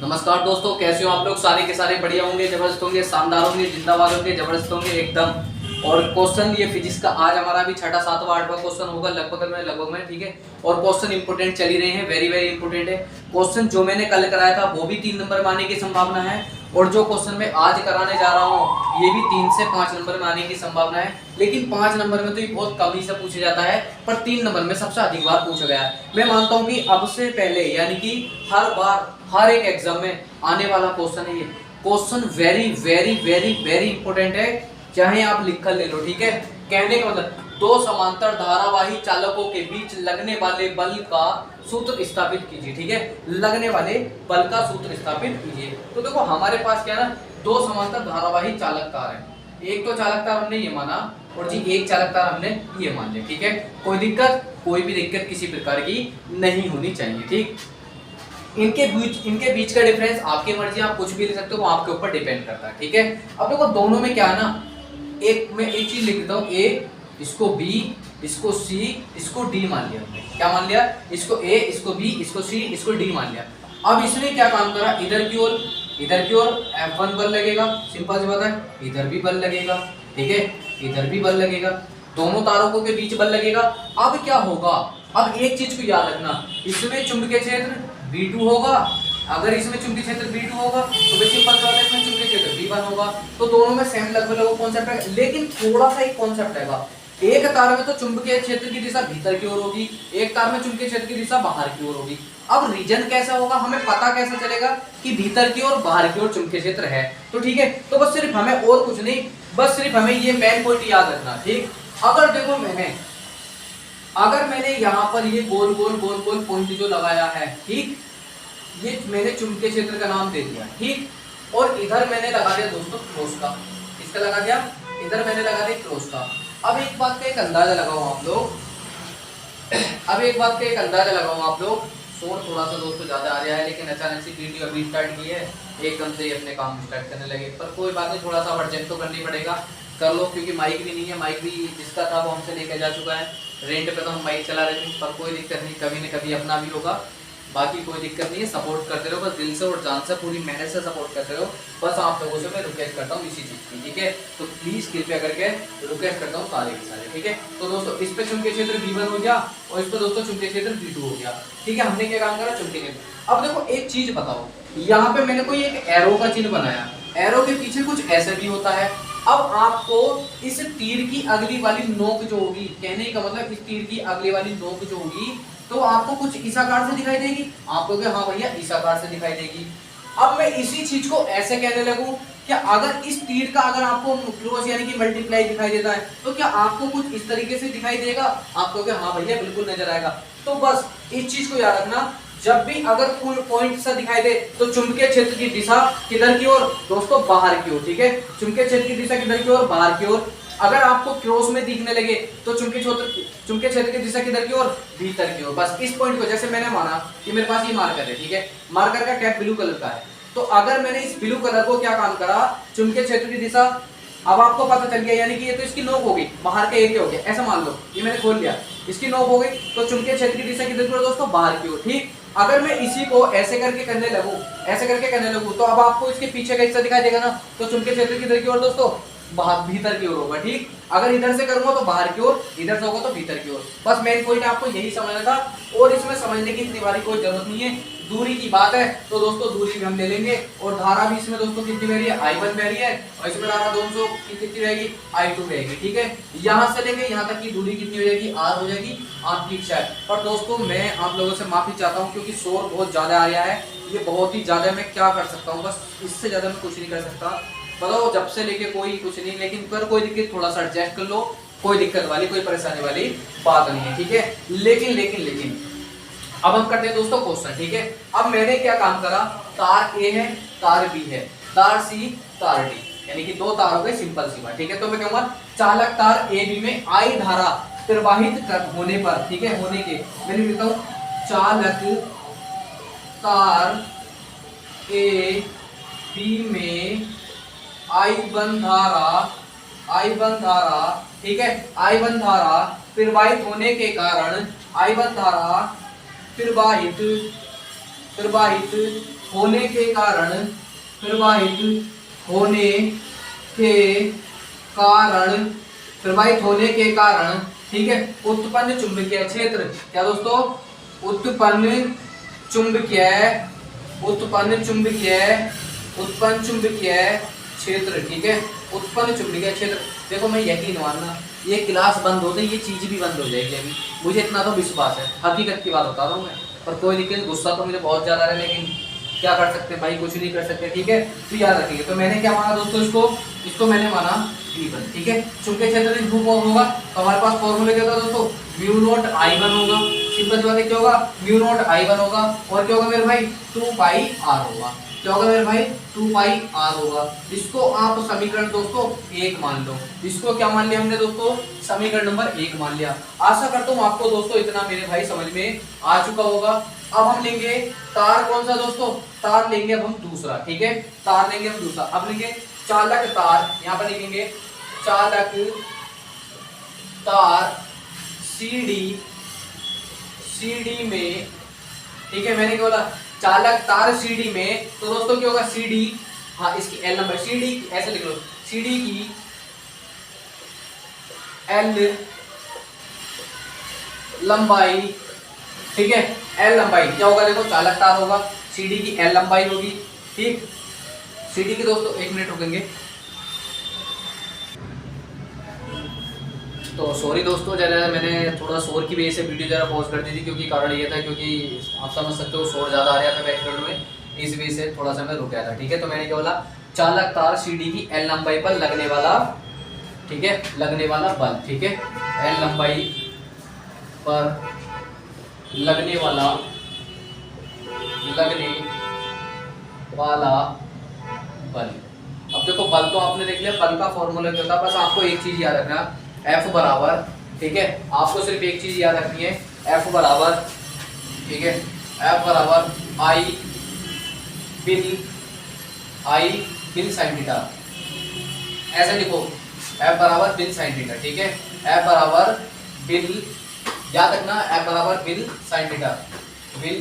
नमस्कार दोस्तों, कैसे हो आप लोग? सारे के सारे बढ़िया होंगे, जबरदस्त होंगे, शानदार होंगे, जिंदाबाद होंगे, जबरदस्त होंगे एकदम। और क्वेश्चन ये फिजिक्स का आज हमारा भी छठा सातवां आठवां क्वेश्चन होगा लगभग में, ठीक है। और क्वेश्चन इंपोर्टेंट चल ही रहे हैं, वेरी वेरी इंपोर्टेंट है। क्वेश्चन जो मैंने कल कराया था वो भी 3 नंबर में आने की संभावना है, और जो क्वेश्चन मैं आज कराने जा रहा हूँ ये भी 3 से 5 नंबर में आने की संभावना है। लेकिन 5 नंबर में तो ये बहुत कम ही से पूछा जाता है, पर 3 नंबर में सबसे अधिक बार पूछा गया है। मैं मानता हूँ कि अब से पहले यानी कि हर बार हर एक एग्जाम में आने वाला क्वेश्चन है ये। Question very very very very important है, चाहे आप लिख कर ले लो, ठीक है। कहने का मतलब, दो समांतर धारावाही चालकों के बीच लगने वाले बल का सूत्र स्थापित कीजिए, ठीक है। लगने वाले बल का सूत्र स्थापित कीजिए। तो देखो हमारे पास क्या है ना, दो समांतर धारावाही चालक तार है। एक तो चालक तार हमने ये माना, और जी एक चालक तार हमने ये मान लिया, ठीक है। कोई दिक्कत, कोई भी दिक्कत किसी प्रकार की नहीं होनी चाहिए, ठीक। इनके बीच का डिफरेंस आपकी मर्जी, आप कुछ भी ले सकते हो, वो आपके ऊपर डिपेंड करता है, ठीक है। अब देखो दोनों में क्या है ना, मैं एक चीज लिख देता हूँ, ए, इसको बी, इसको सी, इसको डी मान लिया हमने। क्या मान लिया? इसको ए, इसको बी, इसको सी, इसको डी मान लिया। अब इसने क्या काम करा, इधर की ओर F1 बल लगेगा, सिंपल सी बात है। इधर भी बल लगेगा, ठीक है, इधर भी बल लगेगा, दोनों तारों के बीच बल लगेगा। अब क्या होगा, अब एक चीज को याद रखना, इसमें चुंबकीय क्षेत्र V2 होगा। अगर इसमें चुंबकीय क्षेत्र V2 होगा तो बेसिक पद वाले इसमें चुंबकीय क्षेत्र V1 होगा। तो दोनों में सेम लगभग कॉन्सेप्ट है, लेकिन थोड़ा सा एक कॉन्सेप्ट है। एक तार में तो चुंबकीय क्षेत्र की दिशा भीतर की ओर होगी, एक तार में चुंबकीय क्षेत्र की दिशा बाहर की ओर होगी। अब रीजन कैसा होगा, हमें पता कैसे चलेगा कि भीतर की ओर बाहर की ओर चुंबकीय क्षेत्र है? तो ठीक है, तो बस सिर्फ हमें और कुछ नहीं, बस सिर्फ हमें ये मेन पॉइंट याद रखना, ठीक। अगर देखो मैंने यहाँ पर ये गोल गोल गोल गोल पॉइंट जो लगाया है, ठीक, ये मैंने चुंबकीय क्षेत्र का नाम दे दिया, ठीक। और इधर मैंने लगा दिया दोस्तों क्रॉस का, किसका लगा दिया? इधर मैंने लगा दिया क्रॉस का। अब एक बात का एक अंदाजा लगाओ आप लोग, शोर थोड़ा सा दोस्तों ज्यादा आ रहा है, लेकिन अचानक से वीडियो अभी स्टार्ट की है, एकदम से ही अपने काम स्टार्ट करने लगे। पर कोई बात नहीं, थोड़ा सा एडजस्ट तो करनी पड़ेगा, कर लो, क्योंकि माइक भी नहीं है। माइक भी जिसका था वो हमसे लेकर जा चुका है, रेंट पे तो हम माइक चला रहे थे। पर कोई दिक्कत नहीं, कभी न कभी अपना भी होगा, बाकी कोई दिक्कत नहीं है। सपोर्ट करते रहो, बस दिल से और जान से, पूरी मेहनत से सपोर्ट करते रहो। बस आप लोगों से मैं रिक्वेस्ट करता हूँ इसी चीज़ की, ठीक है। तो प्लीज़ कृपया करके रिक्वेस्ट करता हूँ सारे के सारे, ठीक है। तो दोस्तों इस पे चुंबकीय क्षेत्र V1 हो गया, और इस पे दोस्तों चुंबकीय क्षेत्र V2 हो गया, ठीक है। हमने क्या काम करा, चुंबकीय क्षेत्र। अब देखो एक चीज बताओ, यहाँ पे मैंने कोई एक एरो का चिन्ह बनाया, एरो के पीछे कुछ ऐसे भी होता है। अब आपको इस तीर की अगली वाली नोक जो होगी, कहने का मतलब इस तीर की अगली वाली नोक जो होगी, तो आपको कुछ इस आकार से दिखाई देगी। आप कहोगे हाँ भैया इस आकार से दिखाई देगी। अब मैं इसी चीज को ऐसे कहने लगूं, क्या अगर इस तीर का अगर आपको क्रॉस यानी कि मल्टीप्लाई दिखाई देता है, तो क्या आपको कुछ इस तरीके से दिखाई देगा? आप कहोगे हाँ भैया बिल्कुल नजर आएगा। तो बस इस चीज को याद रखना, जब भी अगर कोई पॉइंट सा दिखाई दे तो चुंबकीय क्षेत्र की दिशा किधर की ओर दोस्तों? बाहर की ओर, ठीक है। चुंबकीय क्षेत्र की दिशा किधर की ओर? बाहर की ओर। अगर आपको क्रॉस में दिखने लगे तो चुंबकीय क्षेत्र की दिशा किधर की ओर? भीतर की ओर। बस इस पॉइंट को, जैसे मैंने माना कि मेरे पास ये मार्कर है, ठीक है, मार्कर का कैप ब्लू कलर का है, तो अगर मैंने इस ब्लू कलर को क्या काम करा, चुंबकीय क्षेत्र की दिशा, अब आपको पता चल गया, यानी कि ये तो इसकी नोक हो गई, बाहर का एरिया हो गया, ऐसा मान लो, ये मैंने खोल लिया, इसकी नोक हो गई, तो चुंबकीय क्षेत्र की दिशा किधर की ओर दोस्तों? बाहर की ओर, ठीक। अगर मैं इसी को ऐसे करके करने लगूं, तो अब आपको इसके पीछे का हिस्सा दिखाई देगा ना, तो चुंबकीय क्षेत्र किधर की ओर दोस्तों? बाहर, भीतर की ओर होगा, ठीक। अगर इधर से करूंगा तो बाहर की ओर, इधर से होगा तो भीतर की ओर। बस मेन पॉइंट आपको यही समझना था, और इसमें समझने की इतनी बारी कोई जरूरत नहीं है। दूरी की बात है तो दोस्तों दूरी भी हम ले लेंगे, और धारा भी इसमें दोस्तों कितनी बह रही है? I1 बह रही है, और इसमें धारा 200 की कितनी रहेगी? I2 रहेगी, ठीक है। यहाँ से लेके यहाँ तक की दूरी कितनी हो जाएगी? R हो जाएगी, आपकी इच्छा है। पर दोस्तों मैं आप लोगों से माफी चाहता हूँ, क्योंकि शोर बहुत ज्यादा आ रहा है, ये बहुत ही ज्यादा। मैं क्या कर सकता हूँ, बस इससे ज्यादा मैं कुछ नहीं कर सकता। बताओ जब से लेके कोई कुछ नहीं, लेकिन पर कोई दिक्कत, थोड़ा सा एडजस्ट कर लो, कोई दिक्कत वाली कोई परेशानी वाली बात नहीं है, ठीक है। लेकिन अब हम करते हैं दोस्तों क्वेश्चन, ठीक है। अब मैंने क्या काम करा, तार ए है, तार बी है, तार सी, तार डी, यानी कि दो तार हो गए, सिंपल सी बात, ठीक है। तो मैं कहूंगा चालक तार ए बी में I धारा प्रवाहित होने पर, ठीक है, होने के, मैंने लिखता हूं चालक तार ए बी में I1 धारा, ठीक है, I1 धारा प्रवाहित होने के कारण I1 धारा प्रवाहित होने के कारण, प्रवाहित होने के कारण, प्रवाहित होने के कारण, ठीक है, उत्पन्न चुंबकीय क्षेत्र, क्या दोस्तों, उत्पन्न चुंबकीय, उत्पन्न चुंबकीय, उत्पन्न चुंबकीय क्षेत्र, ठीक है, उत्पन्न चुंबकीय क्षेत्र। देखो मैं यकीन मानना, ये क्लास बंद होते ये चीज भी बंद हो जाएगी अभी, मुझे इतना तो विश्वास है, हकीकत की बात बता रहा हूँ मैं। पर कोई दिक्कत, गुस्सा तो मुझे बहुत ज्यादा है, लेकिन क्या कर सकते हैं भाई, कुछ नहीं कर सकते, ठीक है। तो याद रखिए, तो मैंने क्या माना दोस्तों, इसको मैंने माना V1, ठीक है। चुंबकीय क्षेत्र इस ग्रुप ऑफ होगा तो हमारे पास फॉर्मूला क्या होगा दोस्तों, म्यू नॉट I1 होगा, सिंपल सी बात है, क्या होगा, म्यू नॉट I1 होगा, और क्या होगा मेरे भाई, 2 पाई R होगा, क्या होगा मेरे भाई, 2 पाई R होगा। इसको आप समीकरण दोस्तों 1 मान लो, इसको क्या मान लिया हमने दोस्तों, समीकरण नंबर 1 मान लिया। आशा करता हूँ आपको दोस्तों इतना मेरे भाई समझ में आ चुका होगा। अब हम लेंगे तार, कौन सा दोस्तों, तार लेंगे अब हम दूसरा, ठीक है, तार लेंगे हम दूसरा। अब लेंगे चालक तार, यहाँ पर लिखेंगे चालक तार सीडी में, ठीक है, मैंने क्या बोला, चालक तार सीडी में, तो दोस्तों क्या होगा, सीडी, हाँ इसकी एल नंबर, सीडी ऐसे लिख लो, सीडी की एल लंबाई, ठीक है, एल लंबाई क्या होगा, देखो चालक तार होगा, सीडी की एल लंबाई होगी, ठीक, सीडी की दोस्तों 1 मिनट रुकेंगे। तो सॉरी दोस्तों, जरा मैंने थोड़ा शोर की वजह से वीडियो जरा पॉज कर दी थी, क्योंकि कारण ये था, क्योंकि आप समझ सकते हो शोर ज़्यादा आ रहा था बैकग्राउंड में, इस वजह से थोड़ा सा मैं रुक गया था, ठीक है। तो मैंने क्या बोला, चालक तार सीडी की एल लंबाई पर लगने वाला, ठीक है, लगने वाला बल, ठीक है, एल लंबाई पर लगने वाला बल। अब देखो बल तो आपने देख लिया, बल का फॉर्मूला क्या होता है, बस आपको एक चीज याद रखना, F बराबर, ठीक है, आपको सिर्फ एक चीज याद रखनी है, F बराबर, ठीक है, F बराबर I बिन साइन थीटा, ऐसा लिखो, F बराबर बिन साइन थीटा, ठीक है, F बराबर बिन, याद रखना, F बराबर बिन साइन थीटा, बिन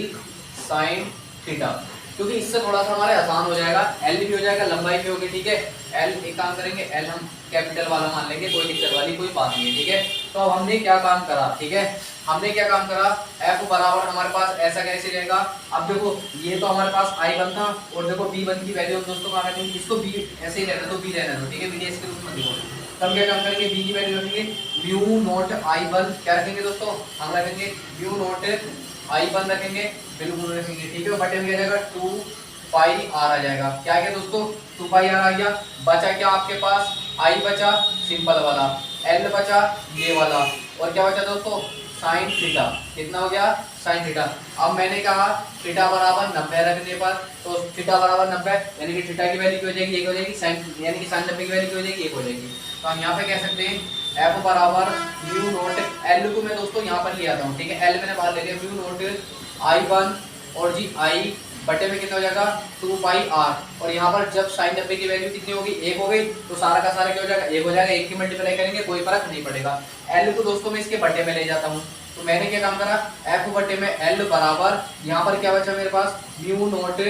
साइन थीटा, क्योंकि इससे थोड़ा सा हमारे आसान हो जाएगा, एल भी हो जाएगा, लंबाई भी होगी, ठीक है। एल एक काम करेंगे, एल हम कैपिटल वाला मान लेंगे, कोई दिक्कत वाली कोई बात नहीं है, ठीक है। तो अब हमने क्या काम करा, ठीक है, हमने क्या काम करा, F बराबर हमारे पास ऐसा कैसे रहेगा, अब देखो ये तो हमारे पास I1 था, और देखो B1 की वैल्यू दोस्तों कहाँ रखेंगे, इसको B ऐसे ही रहने दो, B रहने दो, ठीक है, BDS के रूप में देखो। तब क्या काम करेंगे, B की वैल्यू रखेंगे म्यू नॉट I1, क्या रखेंगे दोस्तों, हम रखेंगे म्यू नॉट I1 रखेंगे, बिल्कुल रखेंगे, ठीक है, बटे में क्या जाएगा, 2 पाई R आ जाएगा, क्या है दोस्तों, 2 पाई R आ गया, बचा क्या आपके पास, I बचा सिंपल वाला, L बचा ये वाला, और क्या बचा दोस्तों, साइन थीटा, कितना हो गया, साइन थीटा। अब मैंने कहा थीटा बराबर 90 रखने पर, तो थीटा बराबर 90 यानी कि थीटा की वैल्यू क्या हो जाएगी, एक हो जाएगी, साइन यानी कि साइन 90 की वैल्यू क्या हो जाएगी, एक हो जाएगी। तो हम यहाँ पे कह सकते हैं F बराबर म्यू नॉट, L को मैं दोस्तों यहाँ पर ले आता हूँ, ठीक है, L मैंने बाहर ले लिया, म्यू नॉट I1 और जी I बटे में कितना हो जाएगा, 2 पाई R, और यहाँ पर जब साइन 90 की वैल्यू कितनी होगी, 1 हो गई, तो सारा का सारा क्या हो जाएगा, 1 हो जाएगा, 1 की मल्टीप्लाई करेंगे कोई फर्क नहीं पड़ेगा। L को दोस्तों मैं इसके बटे में ले जाता हूँ, तो मैंने क्या काम करा, F बटे में L बराबर, यहाँ पर क्या बचा मेरे पास, म्यू नॉट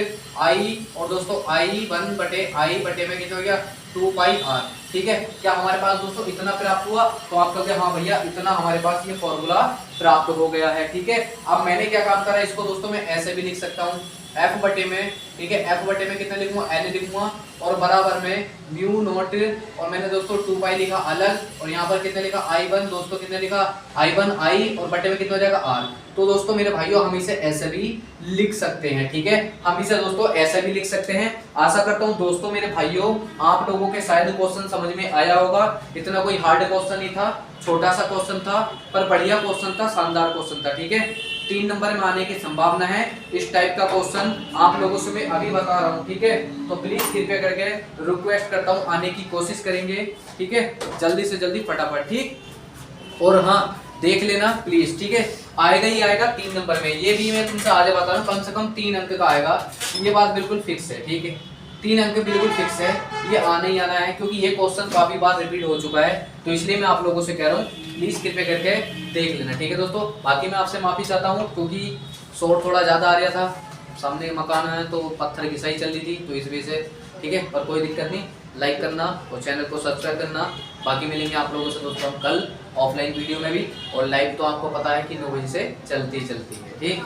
I, और दोस्तों I1 बटे I बटे में कितना हो गया, 2 पाई R, ठीक है। क्या हमारे पास दोस्तों इतना प्राप्त हुआ, तो आप कहोगे हाँ भैया इतना हमारे पास ये फॉर्मूला प्राप्त हो गया है, ठीक है। अब मैंने क्या काम करा, इसको दोस्तों मैं ऐसे भी लिख सकता हूँ, F बटे में, ठीक है, F बटे में कितना लिखूंगा, L लिखूंगा, और बराबर में म्यू नॉट, और मैंने दोस्तों 2 पाई लिखा अलग, और यहाँ पर कितना लिखा, I1 दोस्तों कितना लिखा, I1 I, और बटे में कितना हो जाएगा R। तो दोस्तों मेरे भाइयों हम इसे ऐसे भी लिख सकते हैं, ठीक है, हम इसे दोस्तों ऐसे भी लिख सकते हैं। आशा करता हूँ दोस्तों मेरे भाइयों आप लोगों के शायद क्वेश्चन समझ में आया होगा, इतना कोई हार्ड क्वेश्चन नहीं था, छोटा सा क्वेश्चन था, पर बढ़िया क्वेश्चन था, शानदार क्वेश्चन था, ठीक है। 3 नंबर में आने की संभावना है, इस टाइप का क्वेश्चन आप लोगों से मैं अभी बता रहा हूँ, ठीक है। तो प्लीज कृपया करके रिक्वेस्ट करता हूँ, आने की कोशिश करेंगे, ठीक है, जल्दी से जल्दी फटाफट, ठीक। और हाँ देख लेना प्लीज, ठीक है, आएगा ही आएगा 3 नंबर में, ये भी मैं तुमसे आज बता रहा हूँ, कम से कम 3 अंक का आएगा, ये बात बिल्कुल फिक्स है, ठीक है, 3 अंक बिल्कुल फिक्स है, ये आना ही आना है, क्योंकि ये क्वेश्चन काफी बार रिपीट हो चुका है, तो इसलिए मैं आप लोगों से कह रहा हूँ प्लीज कृपया करके देख लेना, ठीक है दोस्तों। बाकी मैं आपसे माफी चाहता हूँ, क्योंकि शोर थोड़ा ज्यादा आ रहा था, सामने मकान है तो पत्थर की सही चल रही थी तो इस वजह से, ठीक है। पर कोई दिक्कत नहीं, लाइक करना और चैनल को सब्सक्राइब करना। बाकी मिलेंगे आप लोगों से दोस्तों हम कल ऑफलाइन वीडियो में भी, और लाइव तो आपको पता है कि 9 बजे से चलती है, ठीक।